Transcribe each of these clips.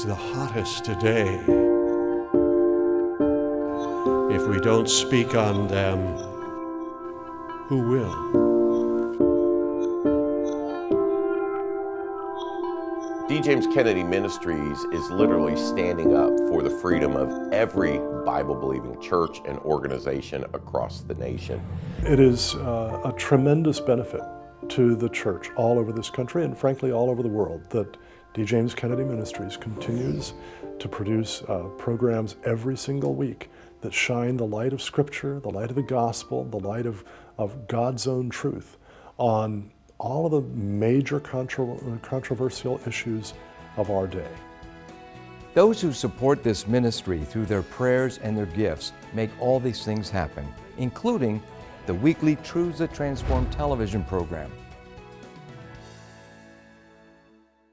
is the hottest today. If we don't speak on them, who will? D. James Kennedy Ministries is literally standing up for the freedom of every Bible-believing church and organization across the nation. It is a tremendous benefit to the church all over this country and frankly all over the world that D. James Kennedy Ministries continues to produce programs every single week that shine the light of Scripture, the light of the gospel, the light of God's own truth on all of the major controversial issues of our day. Those who support this ministry through their prayers and their gifts make all these things happen, including the weekly Truths That Transform television program.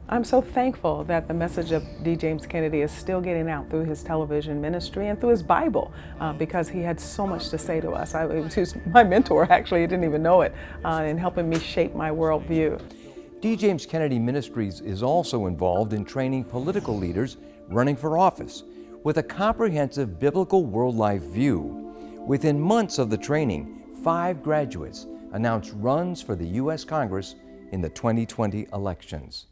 I'm so thankful that the message of D. James Kennedy is still getting out through his television ministry and through his Bible, because he had so much to say to us. He was my mentor, actually, I didn't even know it, in helping me shape my worldview. D. James Kennedy Ministries is also involved in training political leaders running for office with a comprehensive biblical world life view. Within months of the training, 5 graduates announced runs for the U.S. Congress in the 2020 elections.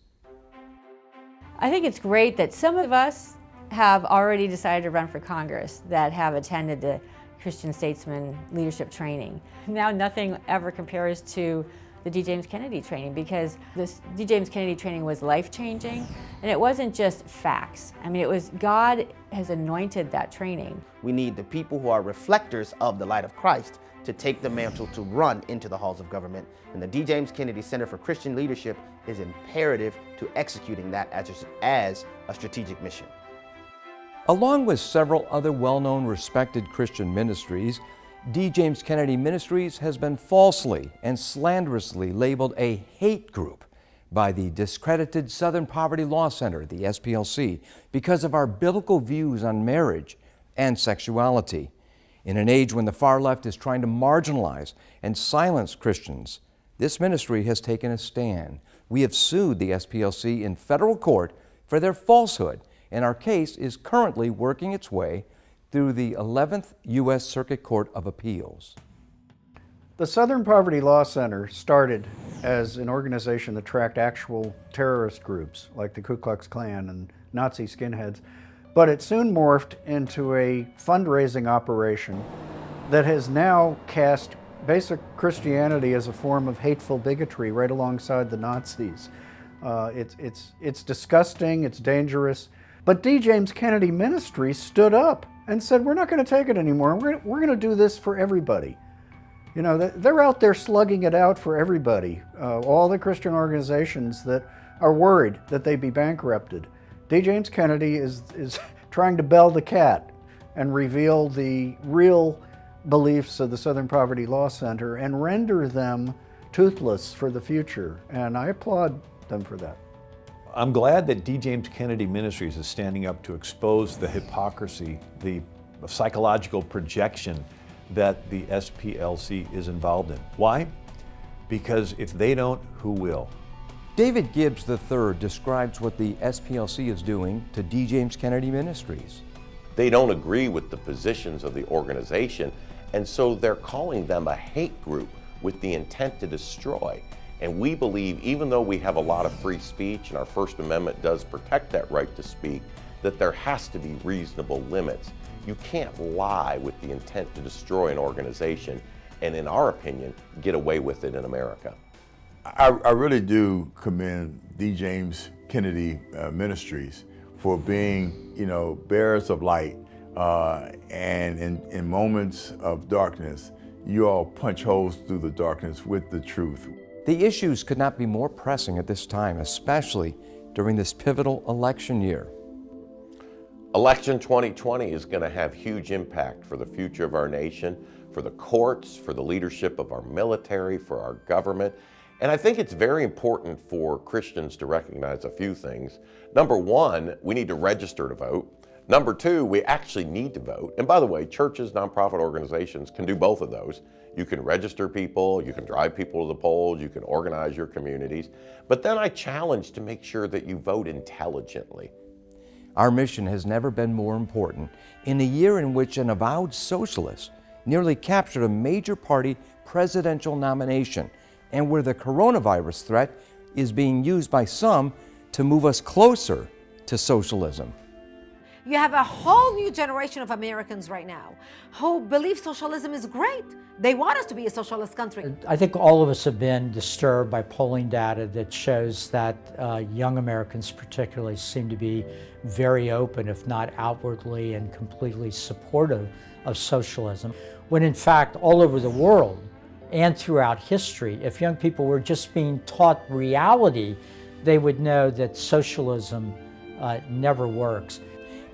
I think it's great that some of us have already decided to run for Congress that have attended the Christian Statesman leadership training. Now nothing ever compares to the D. James Kennedy training, because this D. James Kennedy training was life-changing, and it wasn't just facts. I mean, it was God has anointed that training. We need the people who are reflectors of the light of Christ to take the mantle to run into the halls of government. And the D. James Kennedy Center for Christian Leadership is imperative to executing that as a strategic mission. Along with several other well-known, respected Christian ministries, D. James Kennedy Ministries has been falsely and slanderously labeled a hate group by the discredited Southern Poverty Law Center, the SPLC, because of our biblical views on marriage and sexuality. In an age when the far left is trying to marginalize and silence Christians, this ministry has taken a stand. We have sued the SPLC in federal court for their falsehood, and our case is currently working its way through the 11th U.S. Circuit Court of Appeals. The Southern Poverty Law Center started as an organization that tracked actual terrorist groups like the Ku Klux Klan and Nazi skinheads, but it soon morphed into a fundraising operation that has now cast basic Christianity as a form of hateful bigotry right alongside the Nazis. It's disgusting, it's dangerous, but D. James Kennedy Ministries stood up and said, we're not going to take it anymore. We're going to do this for everybody. You know, they're out there slugging it out for everybody. All the Christian organizations that are worried that they'd be bankrupted. D. James Kennedy is trying to bell the cat and reveal the real beliefs of the Southern Poverty Law Center and render them toothless for the future. And I applaud them for that. I'm glad that D. James Kennedy Ministries is standing up to expose the hypocrisy, the psychological projection that the SPLC is involved in. Why? Because if they don't, who will? David Gibbs III describes what the SPLC is doing to D. James Kennedy Ministries. They don't agree with the positions of the organization, and so they're calling them a hate group with the intent to destroy. And we believe, even though we have a lot of free speech and our First Amendment does protect that right to speak, that there has to be reasonable limits. You can't lie with the intent to destroy an organization and, in our opinion, get away with it in America. I really do commend D. James Kennedy Ministries for being, bearers of light, and in moments of darkness, you all punch holes through the darkness with the truth. The issues could not be more pressing at this time, especially during this pivotal election year. Election 2020 is going to have huge impact for the future of our nation, for the courts, for the leadership of our military, for our government. And I think it's very important for Christians to recognize a few things. Number one, we need to register to vote. Number two, we actually need to vote. And by the way, churches, nonprofit organizations can do both of those. You can register people, you can drive people to the polls, you can organize your communities. But then I challenge to make sure that you vote intelligently. Our mission has never been more important. In a year in which an avowed socialist nearly captured a major party presidential nomination, and where the coronavirus threat is being used by some to move us closer to socialism. You have a whole new generation of Americans right now who believe socialism is great. They want us to be a socialist country. I think all of us have been disturbed by polling data that shows that young Americans particularly seem to be very open, if not outwardly and completely supportive of socialism, when in fact all over the world and throughout history, if young people were just being taught reality, they would know that socialism never works.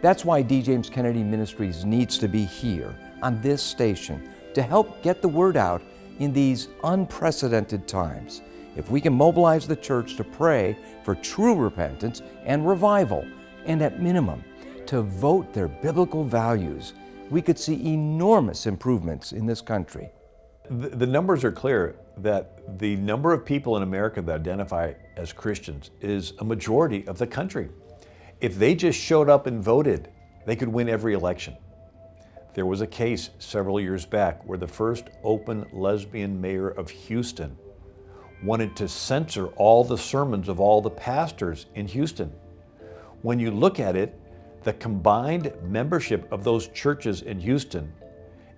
That's why D. James Kennedy Ministries needs to be here on this station to help get the word out in these unprecedented times. If we can mobilize the church to pray for true repentance and revival, and at minimum, to vote their biblical values, we could see enormous improvements in this country. The numbers are clear that the number of people in America that identify as Christians is a majority of the country. If they just showed up and voted, they could win every election. There was a case several years back where the first open lesbian mayor of Houston wanted to censor all the sermons of all the pastors in Houston. When you look at it, the combined membership of those churches in Houston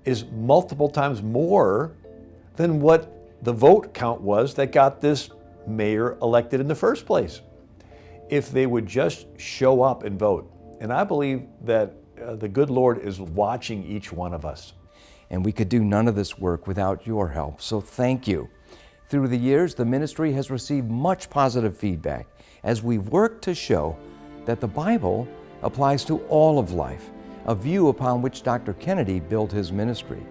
is multiple times more than what the vote count was that got this mayor elected in the first place. If they would just show up and vote. And I believe that the good Lord is watching each one of us. And we could do none of this work without your help, so thank you. Through the years, the ministry has received much positive feedback as we've worked to show that the Bible applies to all of life, a view upon which Dr. Kennedy built his ministry.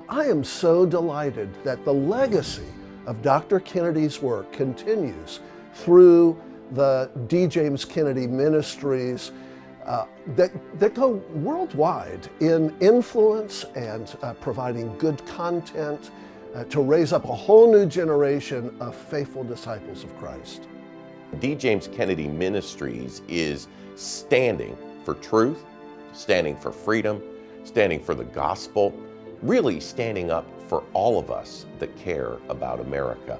I am so delighted that the legacy of Dr. Kennedy's work continues through the D. James Kennedy Ministries that go worldwide in influence and providing good content to raise up a whole new generation of faithful disciples of Christ. D. James Kennedy Ministries is standing for truth, standing for freedom, standing for the gospel, really standing up for all of us that care about America.